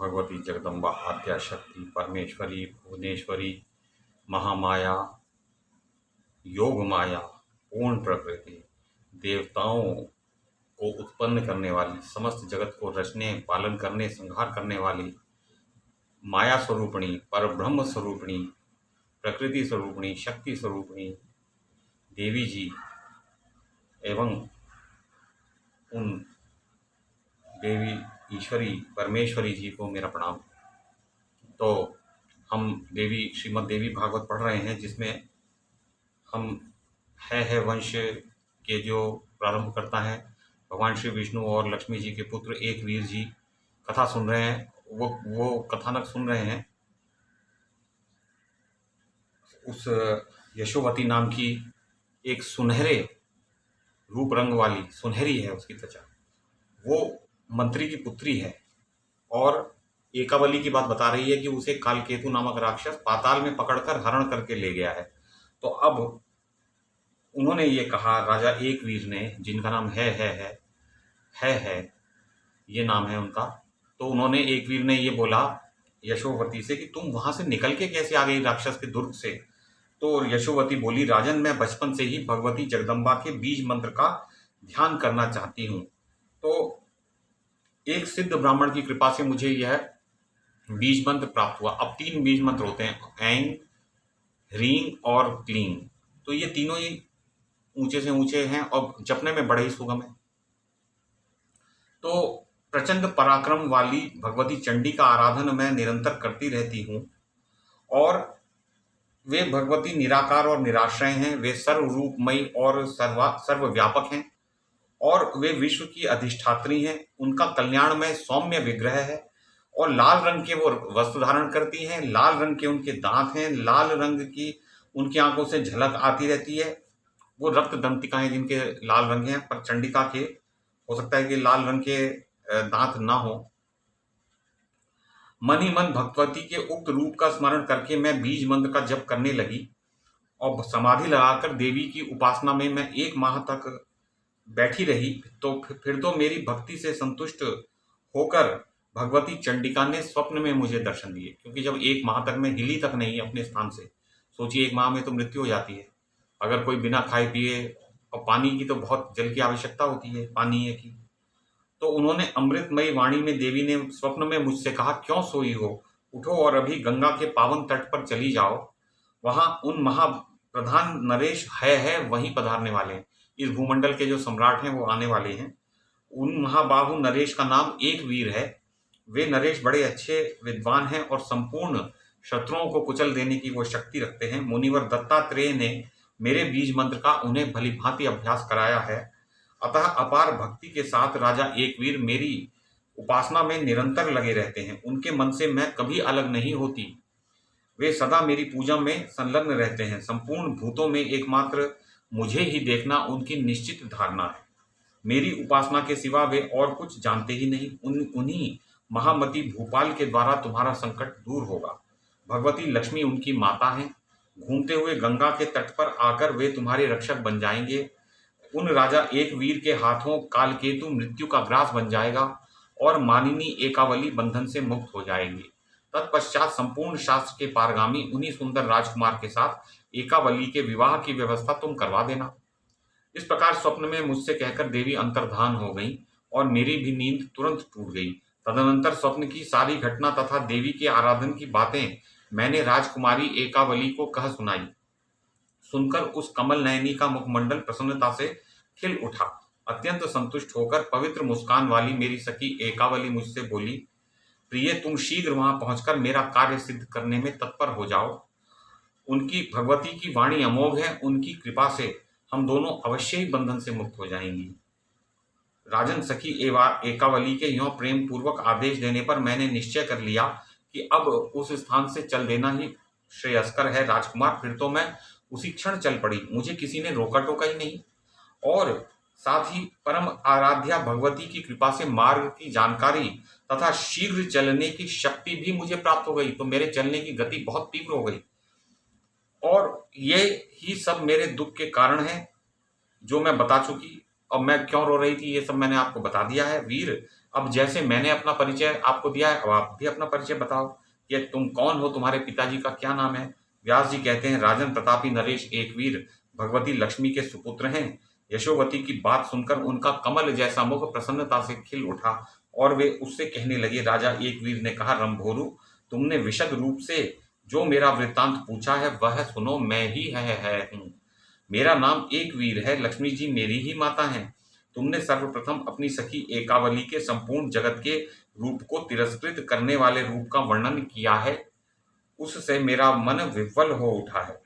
भगवती जगदम्बा आद्या शक्ति परमेश्वरी भुवनेश्वरी महामाया योग माया पूर्ण प्रकृति देवताओं को उत्पन्न करने वाली समस्त जगत को रचने पालन करने संहार करने वाली माया स्वरूपिणी परब्रह्म स्वरूपिणी प्रकृति स्वरूपिणी शक्ति स्वरूपिणी देवी जी एवं उन देवी ईश्वरी परमेश्वरी जी को मेरा प्रणाम। तो हम श्रीमद् देवी भागवत पढ़ रहे हैं, जिसमें हम है वंश के जो प्रारंभ करता है भगवान श्री विष्णु और लक्ष्मी जी के पुत्र एक वीर जी कथा सुन रहे हैं। वो कथानक सुन रहे हैं। उस यशोवती नाम की एक सुनहरे रूप रंग वाली, सुनहरी है उसकी त्वचा, वो मंत्री की पुत्री है और एकावली की बात बता रही है कि उसे कालकेतु नामक राक्षस पाताल में पकड़कर हरण करके ले गया है। तो अब उन्होंने ये कहा, राजा एक वीर ने, जिनका नाम है ये नाम है उनका, तो उन्होंने एक वीर ने ये बोला यशोवती से कि तुम वहां से निकल के कैसे आ गई राक्षस के दुर्ग से। तो यशोवती बोली, राजन मैं बचपन से ही भगवती जगदम्बा के बीज मंत्र का ध्यान करना चाहती हूँ। तो एक सिद्ध ब्राह्मण की कृपा से मुझे यह बीज मंत्र प्राप्त हुआ। अब 3 बीज मंत्र होते हैं, ऐं ह्रीं और क्लीं। तो ये तीनों ही ऊंचे से ऊंचे हैं और जपने में बड़े ही सुगम है। तो प्रचंड पराक्रम वाली भगवती चंडी का आराधन मैं निरंतर करती रहती हूँ और वे भगवती निराकार और निराश्रय हैं। वे सर्वरूपमयी और सर्वव्यापक हैं और वे विश्व की अधिष्ठात्री हैं। उनका कल्याणमय सौम्य विग्रह है और लाल रंग के वो वस्त्र धारण करती हैं। लाल रंग के उनके दांत हैं। लाल रंग की उनकी आंखों से झलक आती रहती है। वो रक्त दंतिकाएं जिनके लाल रंग हैं, पर चंडिका के हो सकता है कि लाल रंग के दांत ना हो। मन ही मन भगवती के उक्त रूप का स्मरण करके मैं बीज मंत्र का जप करने लगी और समाधि लगाकर देवी की उपासना में मैं 1 माह तक बैठी रही। तो फिर तो मेरी भक्ति से संतुष्ट होकर भगवती चंडिका ने स्वप्न में मुझे दर्शन दिए, क्योंकि जब 1 माह तक मैं हिली तक नहीं अपने स्थान से, सोचिए 1 माह में तो मृत्यु हो जाती है। अगर कोई बिना खाए पिए, और पानी की तो बहुत जल की आवश्यकता होती है, पानी की। तो उन्होंने अमृतमयी वाणी में देवी ने स्वप्न में मुझसे कहा, क्यों सोई हो, उठो और अभी गंगा के पावन तट पर चली जाओ। वहां उन महाप्रधान नरेश है वहीं पधारने वाले हैं। इस भूमंडल के जो सम्राट हैं वो आने वाले हैं। उन महाबाहु नरेश का नाम एक वीर है। वे नरेश बड़े अच्छे विद्वान हैं और संपूर्ण शत्रुओं को कुचल देने की वो शक्ति रखते हैं। मुनिवर दत्तात्रेय ने मेरे बीज मंत्र का उन्हें भली भांति अभ्यास कराया है। अतः अपार भक्ति के साथ राजा एक वीर मेरी उपासना में निरंतर लगे रहते हैं। उनके मन से मैं कभी अलग नहीं होती। वे सदा मेरी पूजा में संलग्न रहते हैं। संपूर्ण भूतों में एकमात्र मुझे ही देखना उनकी निश्चित धारणा है। मेरी उपासना के सिवा वे और कुछ जानते ही नहीं। उन्हीं महामती भूपाल के द्वारा तुम्हारा संकट दूर होगा। भगवती लक्ष्मी उनकी माता हैं। घूमते हुए गंगा के तट पर आकर वे तुम्हारे रक्षक बन जाएंगे। उन राजा एक वीर के हाथों कालकेतु मृत्यु का ग्रास बन जाएगा और मानिनी एकावली बंधन से मुक्त हो जाएगी। तत्पश्चात संपूर्ण शास्त्र के पारगामी उन्हीं सुंदर राजकुमार के साथ एकावली के विवाह की व्यवस्था तुम करवा देना। इस प्रकार स्वप्न में मुझसे कहकर देवी अंतर्धान हो गई और मेरी भी नींद तुरंत टूट गई। तदनंतर स्वप्न की सारी घटना तथा देवी के आराधन की बातें मैंने राजकुमारी एकावली को कह सुनाई। सुनकर उस कमल नयनी का मुखमंडल प्रसन्नता से खिल उठा। अत्यंत संतुष्ट होकर पवित्र मुस्कान वाली मेरी सखी एकावली मुझसे बोली, प्रिय तुम शीघ्र वहां पहुंचकर मेरा कार्य सिद्ध करने में तत्पर हो जाओ। उनकी भगवती की वाणी अमोघ है। उनकी कृपा से हम दोनों अवश्य ही बंधन से मुक्त हो जाएंगी। राजन सखी एकावली के यों प्रेम पूर्वक आदेश देने पर मैंने निश्चय कर लिया कि अब उस स्थान से चल देना ही श्रेयस्कर है। राजकुमार, फिर तो मैं उसी क्षण चल पड़ी। मुझे किसी ने रोका टोका ही नहीं और साथ ही परम आराध्या भगवती की कृपा से मार्ग की जानकारी तथा शीघ्र चलने की शक्ति भी मुझे प्राप्त हो गई। तो मेरे चलने की गति बहुत तीव्र हो गई और ये ही सब मेरे दुख के कारण है जो मैं बता चुकी। और मैं क्यों रो रही थी ये सब मैंने आपको बता दिया है। वीर, अब जैसे मैंने अपना परिचय आपको दिया है, अब आप भी अपना परिचय बताओ कि तुम कौन हो, तुम्हारे पिताजी का क्या नाम है? व्यास जी कहते हैं, राजन प्रतापी नरेश एक वीर भगवती लक्ष्मी के सुपुत्र हैं। यशोवती की बात सुनकर उनका कमल जैसा मुख प्रसन्नता से खिल उठा और वे उससे कहने लगे। राजा एक वीर ने कहा, रणभोरु, तुमने विशद रूप से जो मेरा वृत्तांत पूछा है वह सुनो, मैं ही है हूँ। मेरा नाम एक वीर है, लक्ष्मी जी मेरी ही माता हैं। तुमने सर्वप्रथम अपनी सखी एकावली के संपूर्ण जगत के रूप को तिरस्कृत करने वाले रूप का वर्णन किया है, उससे मेरा मन विह्वल हो उठा है।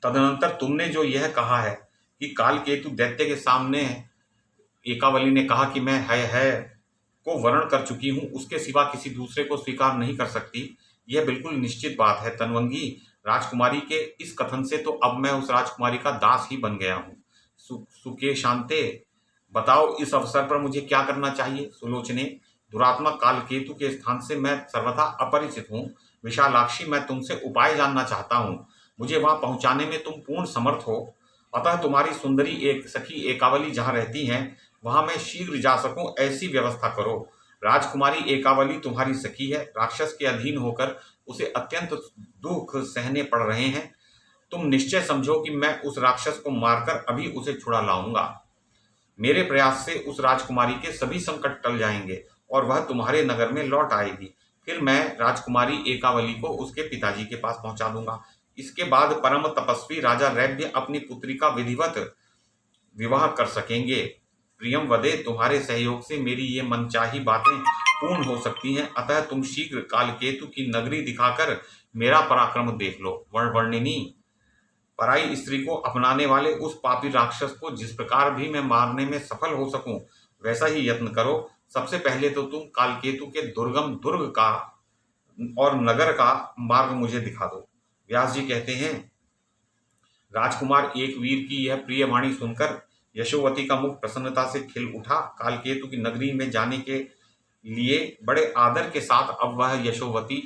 तदनंतर तुमने जो यह कहा है कि कालकेतु दैत्य के सामने एकावली ने कहा कि मैं है को वर्ण कर चुकी हूं, उसके सिवा किसी दूसरे को स्वीकार नहीं कर सकती, यह बिल्कुल निश्चित बात है। तनवंगी राजकुमारी के इस कथन से तो अब मैं उस राजकुमारी का दास ही बन गया हूँ। सुके शांते, बताओ इस अवसर पर मुझे क्या करना चाहिए? सुलोचने, दुरात्मा कालकेतु के स्थान से मैं सर्वथा अपरिचित हूँ। विशालाक्षी, मैं तुमसे उपाय जानना चाहता हूँ, मुझे वहां पहुंचाने में तुम पूर्ण समर्थ हो। अतः तुम्हारी सुंदरी एक सखी एकावली जहां रहती हैं, वहां मैं शीघ्र जा सकूं, ऐसी व्यवस्था करो। राजकुमारी एकावली तुम्हारी सखी है, राक्षस के अधीन होकर उसे अत्यंत दुख सहने पड़ रहे हैं। तुम निश्चय समझो कि मैं उस राक्षस को मारकर अभी उसे छुड़ा लाऊंगा। मेरे प्रयास से उस राजकुमारी के सभी संकट टल जाएंगे और वह तुम्हारे नगर में लौट आएगी। फिर मैं राजकुमारी एकावली को उसके पिताजी के पास पहुंचा दूंगा। इसके बाद परम तपस्वी राजा रैभ्य अपनी पुत्री का विधिवत विवाह कर सकेंगे। प्रियम वदे, तुम्हारे सहयोग से मेरी ये मनचाही बातें पूर्ण हो सकती हैं, अतः तुम शीघ्र कालकेतु की नगरी दिखाकर मेरा पराक्रम देख लो। वर्णिनी, पराई स्त्री को अपनाने वाले उस पापी राक्षस को जिस प्रकार भी मैं मारने में सफल हो सकूं, वैसा ही यत्न करो। सबसे पहले तो तुम कालकेतु के दुर्गम दुर्ग का और नगर का मार्ग मुझे दिखा दो। व्यास जी कहते हैं, राजकुमार एक वीर की यह प्रिय वाणी सुनकर यशोवती का मुख प्रसन्नता से खिल उठा। कालकेतु की नगरी में जाने के लिए बड़े आदर के साथ अब वह यशोवती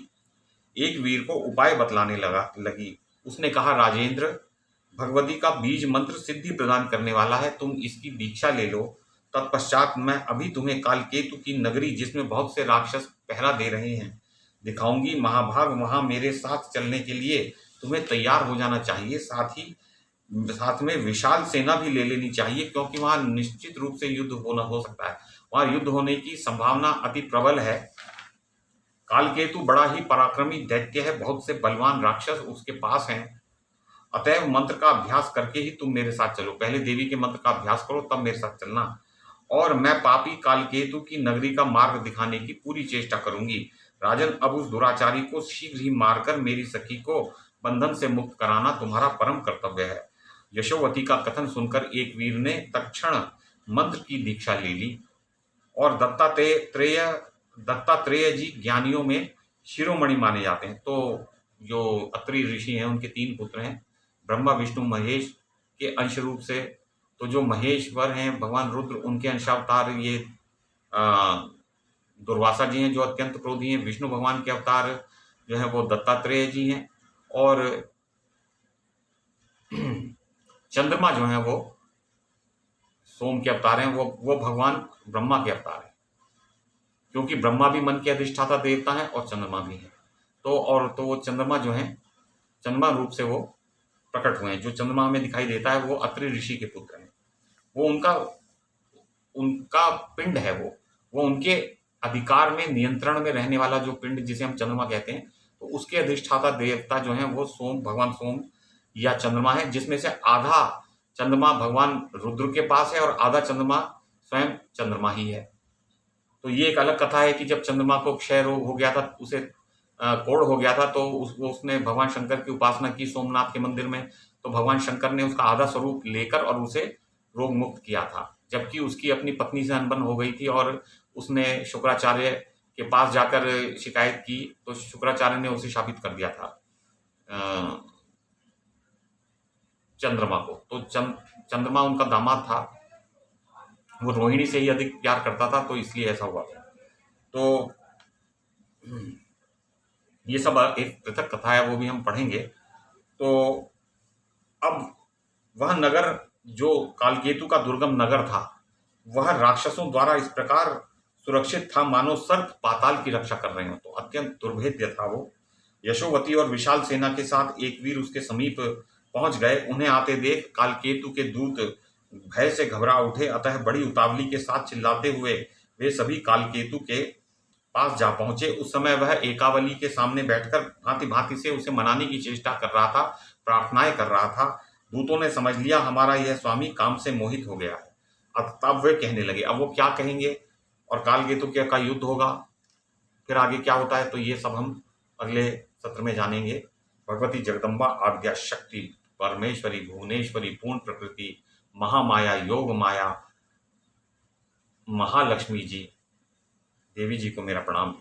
एक वीर को उपाय बतलाने लगी। उसने कहा, राजेंद्र, भगवती का बीज मंत्र सिद्धि प्रदान करने वाला है, तुम इसकी दीक्षा ले लो। तत्पश्चात मैं अभी तुम्हें कालकेतु की नगरी, जिसमें बहुत से राक्षस पहरा दे रहे हैं, दिखाऊंगी। महाभाग, वहां मेरे साथ चलने के लिए तुम्हें तैयार हो जाना चाहिए। साथ में विशाल सेना भी ले लेनी चाहिए, क्योंकि वहां निश्चित रूप से युद्ध हो सकता है। वहां युद्ध होने की संभावना अति प्रबल है। कालकेतु बड़ा ही पराक्रमी दैत्य है, बहुत से बलवान राक्षस उसके पास हैं। अतएव मंत्र का अभ्यास करके ही तुम मेरे साथ चलो। पहले देवी के मंत्र का अभ्यास करो, तब मेरे साथ चलना। और मैं पापी कालकेतु की नगरी का मार्ग दिखाने की पूरी चेष्टा करूंगी। राजन, अब उस दुराचारी को शीघ्र ही मारकर मेरी सखी को बंधन से मुक्त कराना तुम्हारा परम कर्तव्य है। यशोवती का कथन सुनकर एक वीर ने तत्क्षण मंत्र की दीक्षा ले ली और दत्तात्रेय जी ज्ञानियों में शिरोमणि माने जाते हैं। तो जो अत्रि ऋषि हैं, उनके 3 पुत्र हैं, ब्रह्मा विष्णु महेश के अंश रूप से। तो जो महेश्वर हैं भगवान रुद्र, उनके अंशावतार ये अ, दुर्वासा जी हैं, जो अत्यंत क्रोधी हैं। विष्णु भगवान के अवतार जो है वो दत्तात्रेय जी हैं। और चंद्रमा जो है वो सोम के अवतार हैं, वो भगवान ब्रह्मा के अवतार हैं, क्योंकि ब्रह्मा भी मन के अधिष्ठाता देवता है और चंद्रमा भी है। तो वो चंद्रमा जो है, चंद्रमा रूप से वो प्रकट हुए हैं। जो चंद्रमा हमें दिखाई देता है वो अत्रि ऋषि के पुत्र हैं। वो उनका उनका पिंड है, वो उनके अधिकार में, नियंत्रण में रहने वाला जो पिंड जिसे हम चंद्रमा कहते हैं, तो उसके अधिष्ठाता देवता जो है वो भगवान सोम या चंद्रमा है, जिसमें से आधा चंद्रमा भगवान रुद्र के पास है और आधा चंद्रमा स्वयं चंद्रमा ही है। तो ये एक अलग कथा है कि जब चंद्रमा को क्षय रोग हो गया था, उसे कोढ़ हो गया था, तो उसने भगवान शंकर की उपासना की सोमनाथ के मंदिर में। तो भगवान शंकर ने उसका आधा स्वरूप लेकर और उसे रोग मुक्त किया था, जबकि उसकी अपनी पत्नी से अनबन हो गई थी और उसने शुक्राचार्य के पास जाकर शिकायत की, तो शुक्राचार्य ने उसे शापित कर दिया था चंद्रमा को। तो चंद्रमा उनका दामाद था, वो रोहिणी से ही अधिक प्यार करता था, तो इसलिए ऐसा हुआ था। तो ये सब एक पृथक कथा है, वो भी हम पढ़ेंगे। तो अब वह नगर जो कालकेतु का दुर्गम नगर था, वह राक्षसों द्वारा इस प्रकार सुरक्षित था मानो सर्प पाताल की रक्षा कर रहे हो। तो अत्यंत दुर्भेद्य था वो। यशोवती और विशाल सेना के साथ एक वीर उसके समीप पहुंच गए। उन्हें आते देख कालकेतु के दूत भय से घबरा उठे, अतः बड़ी उतावली के साथ चिल्लाते हुए वे सभी कालकेतु के पास जा पहुंचे। उस समय वह एकावली के सामने बैठकर भांति भांति से उसे मनाने की चेष्टा कर रहा था, प्रार्थनाएं कर रहा था। दूतों ने समझ लिया हमारा यह स्वामी काम से मोहित हो गया है। अब वे कहने लगे, अब वो क्या कहेंगे और कालकेतु के का युद्ध होगा, फिर आगे क्या होता है, तो ये सब हम अगले सत्र में जानेंगे। भगवती जगदम्बा आद्या शक्ति परमेश्वरी भुवनेश्वरी पूर्ण प्रकृति महामाया योग माया महालक्ष्मी जी, देवी जी को मेरा प्रणाम।